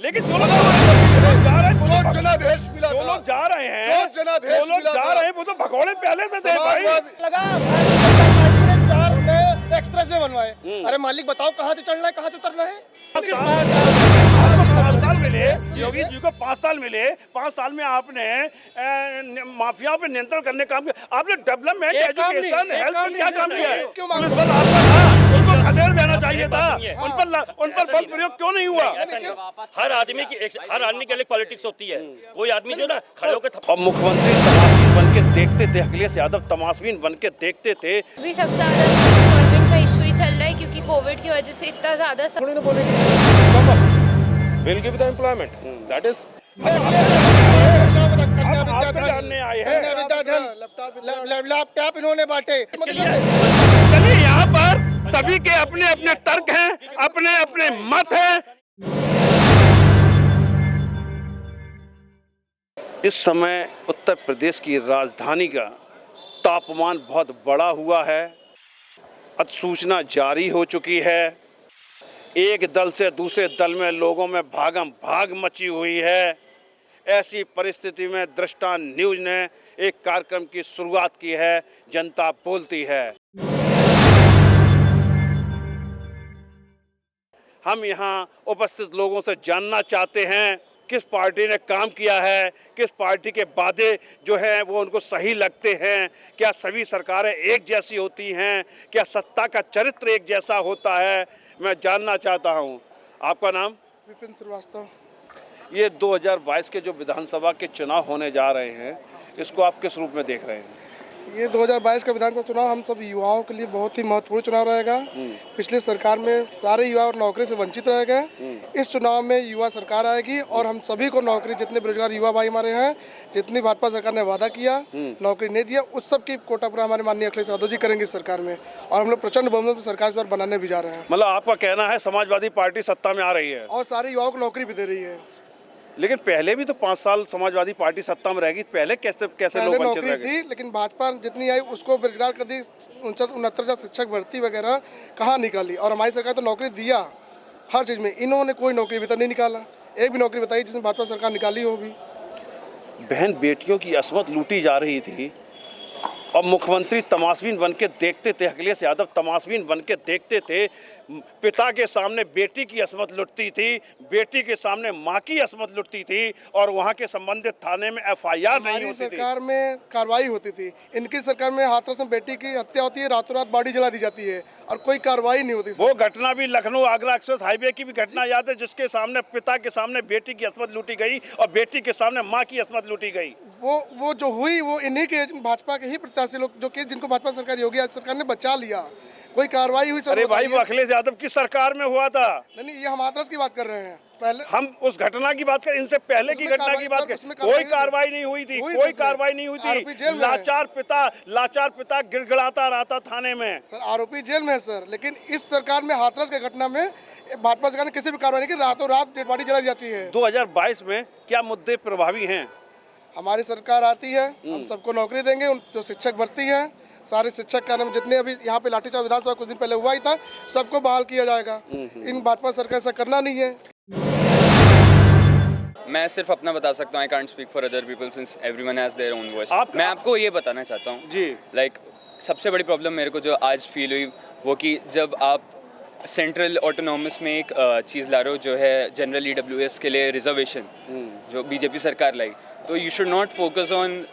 लेकिन जो लोग जा रहे हैं, जो जनादेश मिला जो था, लोग जा रहे हैं, जो जनादेश जो लोग मिला जा था, रहे हैं वो तो भगोड़े पहले से थे भाई। लगा भारतीय जनता पार्टी ने 4 नए एक्सप्रेस वे बनवाए। अरे मालिक बताओ कहाँ से चढ़ना है, कहाँ से उतरना है? आपको 5 साल मिले, योगी जी को 5 साल मिले। 5 साल में आपने माफियाओं पे नियंत्रण करने का काम किया। आपने डेवलपमेंट, एजुकेशन, हेल्थ में क्या काम किया है? क्यों पुलिस बल आपका था, उनको खदेड़ देना चाहिए था। उन पर बल प्रयोग क्यों नहीं हुआ? हर आदमी की अलग पॉलिटिक्स होती है। कोई आदमी जो ना खड़े होकर और मुख्यमंत्री तमाशबीन बन के देखते थे, अखिलेश यादव तमाशबीन बन के देखते थे। अभी सबसे ज्यादा गवर्नमेंट का इशू ही चल रहा है क्योंकि कोविड की वजह से इतना ज्यादा We'll give the employment. That is. आपसे जानने आए हैं। लैपटॉप इन्होंने बांटे। चलिए, यहाँ पर सभी के अपने अपने तर्क हैं, अपने अपने मत हैं। इस समय उत्तर प्रदेश की राजधानी का तापमान बहुत बढ़ा हुआ है। अधिसूचना जारी हो चुकी है। एक दल से दूसरे दल में लोगों में भागम भाग मची हुई है। ऐसी परिस्थिति में दृष्टा न्यूज ने एक कार्यक्रम की शुरुआत की है, जनता बोलती है। हम यहाँ उपस्थित लोगों से जानना चाहते हैं किस पार्टी ने काम किया है, किस पार्टी के वादे जो हैं वो उनको सही लगते हैं, क्या सभी सरकारें एक जैसी होती हैं, क्या सत्ता का चरित्र एक जैसा होता है, मैं जानना चाहता हूं। आपका नाम? विपिन श्रीवास्तव। ये 2022 के जो विधानसभा के चुनाव होने जा रहे हैं, इसको आप किस रूप में देख रहे हैं? ये 2022 का विधानसभा चुनाव हम सब युवाओं के लिए बहुत ही महत्वपूर्ण चुनाव रहेगा। पिछली सरकार में सारे युवा और नौकरी से वंचित रह गए। इस चुनाव में युवा सरकार आएगी और हम सभी को नौकरी, जितने बेरोजगार युवा भाई हमारे हैं, जितनी भाजपा सरकार ने वादा किया नौकरी नहीं दिया, उस सब की कोटा पूरा हमारे माननीय अखिलेश यादव जी करेंगे सरकार में। और हम लोग प्रचंड बहुमत में सरकार बनाने भी जा रहे हैं। मतलब आपका कहना है समाजवादी पार्टी सत्ता में आ रही है और सारे युवाओं को नौकरी भी दे रही है। लेकिन पहले भी तो 5 साल समाजवादी पार्टी सत्ता में रहेगी, पहले कैसे लोग वंचित नौकरी रह गए? थी, लेकिन भाजपा जितनी आई उसको बेरोजगार कर दी। 69 शिक्षक भर्ती वगैरह कहाँ निकाली, और हमारी सरकार तो नौकरी दिया हर चीज़ में। इन्होंने कोई नौकरी अभी तक नहीं निकाला। एक भी नौकरी बताई जिसमें भाजपा सरकार निकाली हो भी। बहन बेटियों की असमत लूटी जा रही थी और मुख्यमंत्री तमाशबीन बन के देखते थे, अखिलेश यादव तमाशबीन बन के देखते थे। पिता के सामने बेटी की असमत लुटती थी, बेटी के सामने माँ की असमत लुटती थी और वहाँ के संबंधित थाने में FIR नहीं होती थी। सरकार में कार्रवाई होती थी। इनकी सरकार में हाथरस में बेटी की हत्या होती है, रातों रात बॉडी जला दी जाती है और कोई कार्रवाई नहीं होती। वो घटना भी लखनऊ आगरा एक्सप्रेस हाईवे की भी घटना याद है, जिसके सामने पिता के सामने बेटी की असमत लूटी गई और बेटी के सामने माँ की असमत लूटी गई। वो जो हुई वो इन्हीं के भाजपा के ही प्रत्याशी लोग, जो कि जिनको भाजपा सरकार, योगी आदित्यनाथ सरकार ने बचा लिया। कोई कार्रवाई हुई? अरे भाई, वो अखिलेश यादव की सरकार में हुआ था। नहीं, ये हम हाथरस की बात कर रहे हैं। पहले हम उस घटना की बात करें, इनसे पहले की घटना की बात करें, कोई कार्रवाई नहीं हुई थी, कोई कार्रवाई नहीं हुई थी। लाचार पिता गिड़गिड़ाता रहा था थाने में। सर आरोपी जेल में है सर, लेकिन इस सरकार में हाथरस की घटना में भाजपा सरकार ने किसी भी कार्रवाई नहीं की। रातों रात डेड बॉडी जलाई जाती है। 2022 में क्या मुद्दे प्रभावी हैं? हमारी सरकार आती है, हम सबको नौकरी देंगे। जो शिक्षक भर्ती है, सारे शिक्षक का नाम, जितने अभी यहाँ पे लाठीचार्ज विधानसभा कुछ दिन पहले हुआ ही था, सबको बहाल किया जाएगा। इन भाजपा सरकार ऐसा करना नहीं है। मैं सिर्फ अपना बता सकता हूँ। I can't speak for other people since everyone has their own voice. मैं आपको ये बताना चाहता हूँ जी, लाइक सबसे बड़ी प्रॉब्लम मेरे को जो आज फील हुई वो कि जब आप सेंट्रल ऑटोनॉमस में एक चीज़ ला रहे हो जो है जनरल EWS के लिए रिजर्वेशन, जो बीजेपी सरकार लाई, तो you should not focus on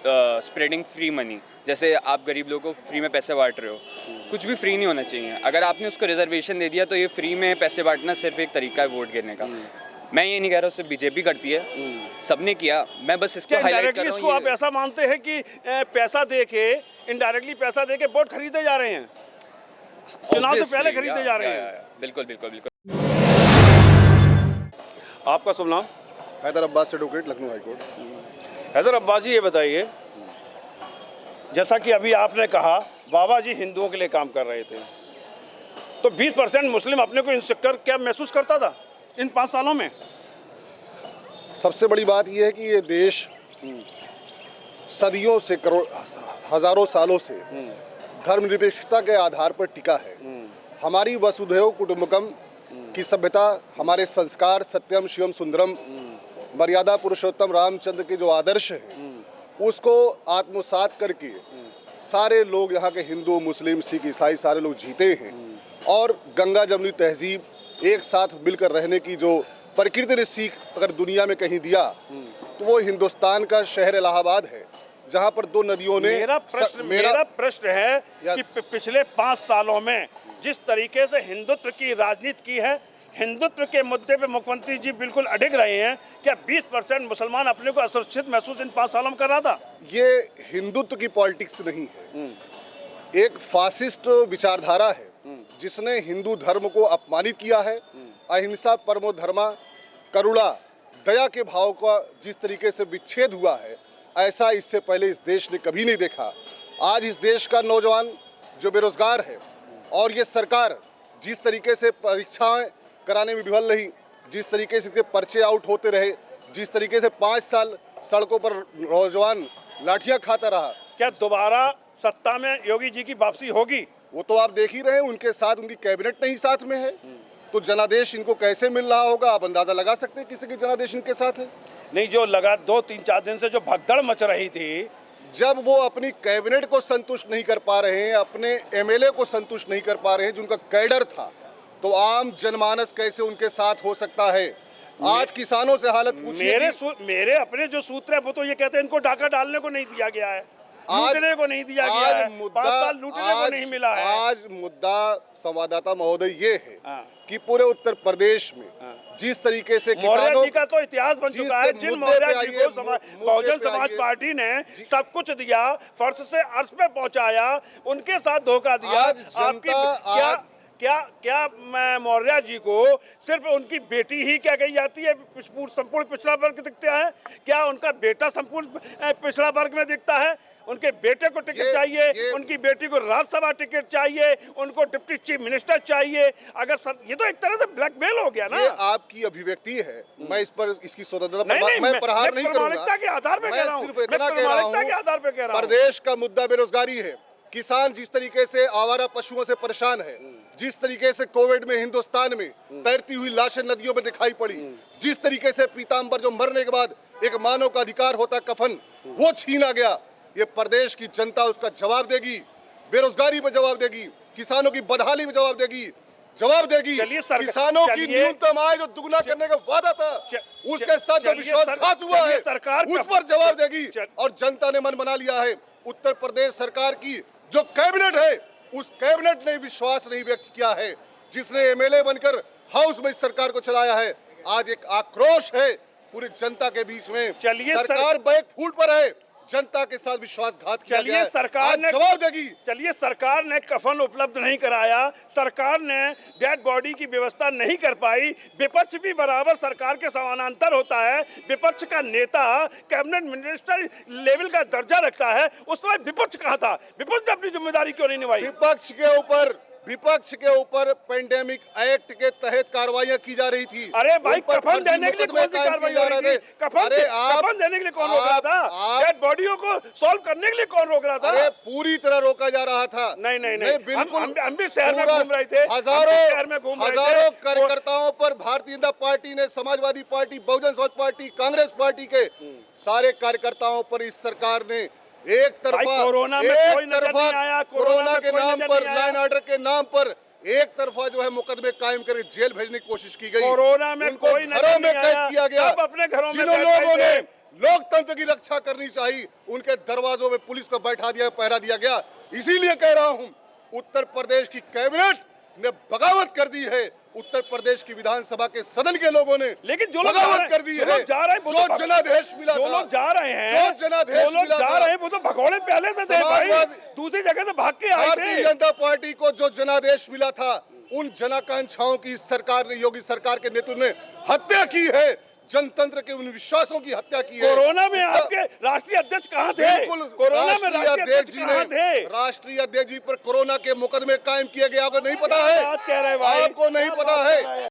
spreading free money. जैसे आप गरीब लोगों को फ्री में पैसे बांट रहे हो, कुछ भी फ्री नहीं होना चाहिए। अगर आपने उसको रिजर्वेशन दे दिया तो ये फ्री में पैसे बांटना सिर्फ एक तरीका है वोट गिरने का। मैं ये नहीं कह रहा सिर्फ बीजेपी करती है, सबने किया। मैं बस इसको हाईलाइट कर रहा हूँ। इसको आप ऐसा मानते हैं कि पैसा दे के, इनडायरेक्टली पैसा दे के वोट खरीदे जा रहे हैं, चुनाव से पहले खरीदे जा रहे हैं? बिल्कुल बिल्कुल बिल्कुल। आपका शुभ नाम? Haider Abbas advocate, Lucknow high court. हैदर अब्बास जी, ये बताइए, जैसा कि अभी आपने कहा बाबा जी हिंदुओं के लिए काम कर रहे थे, तो 20% मुस्लिम अपने को इनसिक्योर क्या महसूस करता था इन 5 सालों में? सबसे बड़ी बात यह है कि ये देश सदियों से, हजारों सालों से धर्मनिरपेक्षता के आधार पर टिका है। हमारी वसुधैव कुटुंबकम कि सभ्यता, हमारे संस्कार, सत्यम शिवम सुंदरम, मर्यादा पुरुषोत्तम रामचंद्र के जो आदर्श हैं उसको आत्मसात करके सारे लोग यहाँ के हिंदू, मुस्लिम, सिख, ईसाई सारे लोग जीते हैं। और गंगा जमुनी तहजीब एक साथ मिलकर रहने की जो प्रकृति ने सीख अगर दुनिया में कहीं दिया तो वो हिंदुस्तान का शहर इलाहाबाद है, जहाँ पर दो नदियों ने मेरा प्रश्न है कि पिछले 5 सालों में जिस तरीके से हिंदुत्व की राजनीति की है, हिंदुत्व के मुद्दे पे मुख्यमंत्री जी बिल्कुल अडिग रहे हैं। क्या 20% मुसलमान अपने को असुरक्षित महसूस इन 5 सालों में कर रहा था? ये हिंदुत्व की पॉलिटिक्स नहीं है, एक फासिस्ट विचारधारा है जिसने हिंदू धर्म को अपमानित किया है। अहिंसा परमो धर्मा, करुणा, दया के भाव का जिस तरीके से विच्छेद हुआ है, ऐसा इससे पहले इस देश ने कभी नहीं देखा। आज इस देश का नौजवान जो बेरोजगार है और ये सरकार जिस तरीके से परीक्षाएं कराने में विफल रही, जिस तरीके से पर्चे आउट होते रहे, जिस तरीके से 5 साल सड़कों पर नौजवान लाठियां खाता रहा, क्या दोबारा सत्ता में योगी जी की वापसी होगी? वो तो आप देख ही रहे हैं, उनके साथ उनकी कैबिनेट नहीं साथ में है, तो जनादेश इनको कैसे मिल रहा होगा आप अंदाजा लगा सकते हैं किसी के जनादेश इनके साथ है। नहीं, जो लगा 2-3-4 दिन से जो भगदड़ मच रही थी, जब वो अपनी कैबिनेट को संतुष्ट नहीं कर पा रहे हैं, अपने एमएलए को संतुष्ट नहीं कर पा रहे हैं जो उनका कैडर था, तो आम जनमानस कैसे उनके साथ हो सकता है? आज किसानों से हालत पूछिए। मेरे अपने जो सूत्र है वो तो ये कहते हैं इनको डाका डालने को नहीं दिया गया है, लूटने को नहीं दिया गया है, 5 साल लूटने को नहीं मिला है। आज मुद्दा संवाददाता महोदय ये है कि पूरे उत्तर प्रदेश में जिस तरीके से मौर्य जी का तो इतिहास बन चुका है। जिन मौर्य जी को बहुजन समाज पार्टी ने सब कुछ दिया, फर्श से अर्श पे पहुंचाया, उनके साथ धोखा दिया। आपकी क्या मौर्य जी को सिर्फ उनकी बेटी ही क्या कही जाती है संपूर्ण पिछड़ा वर्ग दिखता है? क्या उनका बेटा संपूर्ण पिछड़ा वर्ग में दिखता है? उनके बेटे को टिकट चाहिए, उनकी बेटी को राज्यसभा टिकट चाहिए, उनको डिप्टी चीफ मिनिस्टर चाहिए। अगर ये तो एक तरह से ब्लैकमेल हो गया ना। ये आपकी अभिव्यक्ति है, मैं इस पर इसकी स्वतंत्रता मैं प्रहार नहीं करूंगा। प्रामाणिकता के आधार पे कह रहा हूं, सिर्फ इतना कह रहा हूं, प्रदेश का मुद्दा बेरोजगारी है। किसान जिस तरीके से आवारा पशुओं से परेशान है, जिस तरीके से कोविड में हिंदुस्तान में तैरती हुई लाशें नदियों में दिखाई पड़ी, जिस तरीके से पीताम्बर जो मरने के बाद एक मानव का अधिकार होता कफन, वो छीना गया। ये प्रदेश की जनता उसका जवाब देगी, बेरोजगारी पर जवाब देगी, किसानों की बदहाली में जवाब देगी, किसानों की न्यूनतम आय जो दुगना करने का वादा था उसके साथ जो विश्वासघात हुआ है सरकार उस पर जवाब देगी। और जनता ने मन बना लिया है। उत्तर प्रदेश सरकार की जो कैबिनेट है, उस कैबिनेट ने विश्वास नहीं व्यक्त किया है, जिसने एमएलए बनकर हाउस में सरकार को चलाया है। आज एक आक्रोश है पूरी जनता के बीच में, सरकार बैक फुट पर है, जनता के साथ विश्वासघात किया गया है। सरकार ने जवाब देगी। चलिए, सरकार ने कफन उपलब्ध नहीं कराया, सरकार ने डेड बॉडी की व्यवस्था नहीं कर पाई, विपक्ष भी बराबर सरकार के समानांतर होता है। विपक्ष का नेता कैबिनेट मिनिस्टर लेवल का दर्जा रखता है, उस समय विपक्ष कहाँ था? विपक्ष ने अपनी जिम्मेदारी क्यों नहीं निभाई? विपक्ष के ऊपर पेंडेमिक एक्ट के तहत कार्रवाइयां की जा रही थी। अरे भाई, कफन देने के लिए कौन सी कार्रवाई हो रही थी? कफन देने के लिए कौन रोक रहा था? डेड बॉडियों को सॉल्व करने के लिए कौन रोक रहा था? अरे पूरी तरह रोका जा रहा था। नहीं, बिल्कुल। हम भी शहर में घूम रहे थे, हजारों कार्यकर्ताओं पर भारतीय जनता पार्टी ने, Samajwadi party, Bahujan Samaj party, Congress party के सारे कार्यकर्ताओं पर इस सरकार ने एक तरफा कोरोना के नाम पर, लाइन ऑर्डर के नाम पर एक तरफा जो है मुकदमे कायम करके जेल भेजने की कोशिश की गई। कोरोना में कोई घरों में कैद किया गया। अपने घरों में जिन लोगों ने लोकतंत्र की रक्षा करनी चाहिए, उनके दरवाजों में पुलिस को बैठा दिया, पहरा दिया गया। इसीलिए कह रहा हूँ, उत्तर प्रदेश की कैबिनेट ने बगावत कर दी है। उत्तर प्रदेश की विधानसभा के सदन के लोगों ने लेकिन जो बगावत कर दी है। जो जनादेश मिला था, जो लोग जा रहे हैं वो तो भगोड़े पहले से थे भाई, दूसरी जगह से भाग के आए थे। भारतीय जनता पार्टी को जो जनादेश मिला था, उन जनाकांक्षाओं की सरकार ने, योगी सरकार के नेतृत्व में हत्या की है। जनतंत्र के उन विश्वासों की हत्या की है। कोरोना में आपके राष्ट्रीय अध्यक्ष कहाँ थे? कोरोना में राष्ट्रीय अध्यक्ष कहाँ थे? राष्ट्रीय अध्यक्ष जी पर कोरोना के मुकदमे कायम किए गए, आपको नहीं पता है? बात कह रहे भाई, आपको नहीं पता है?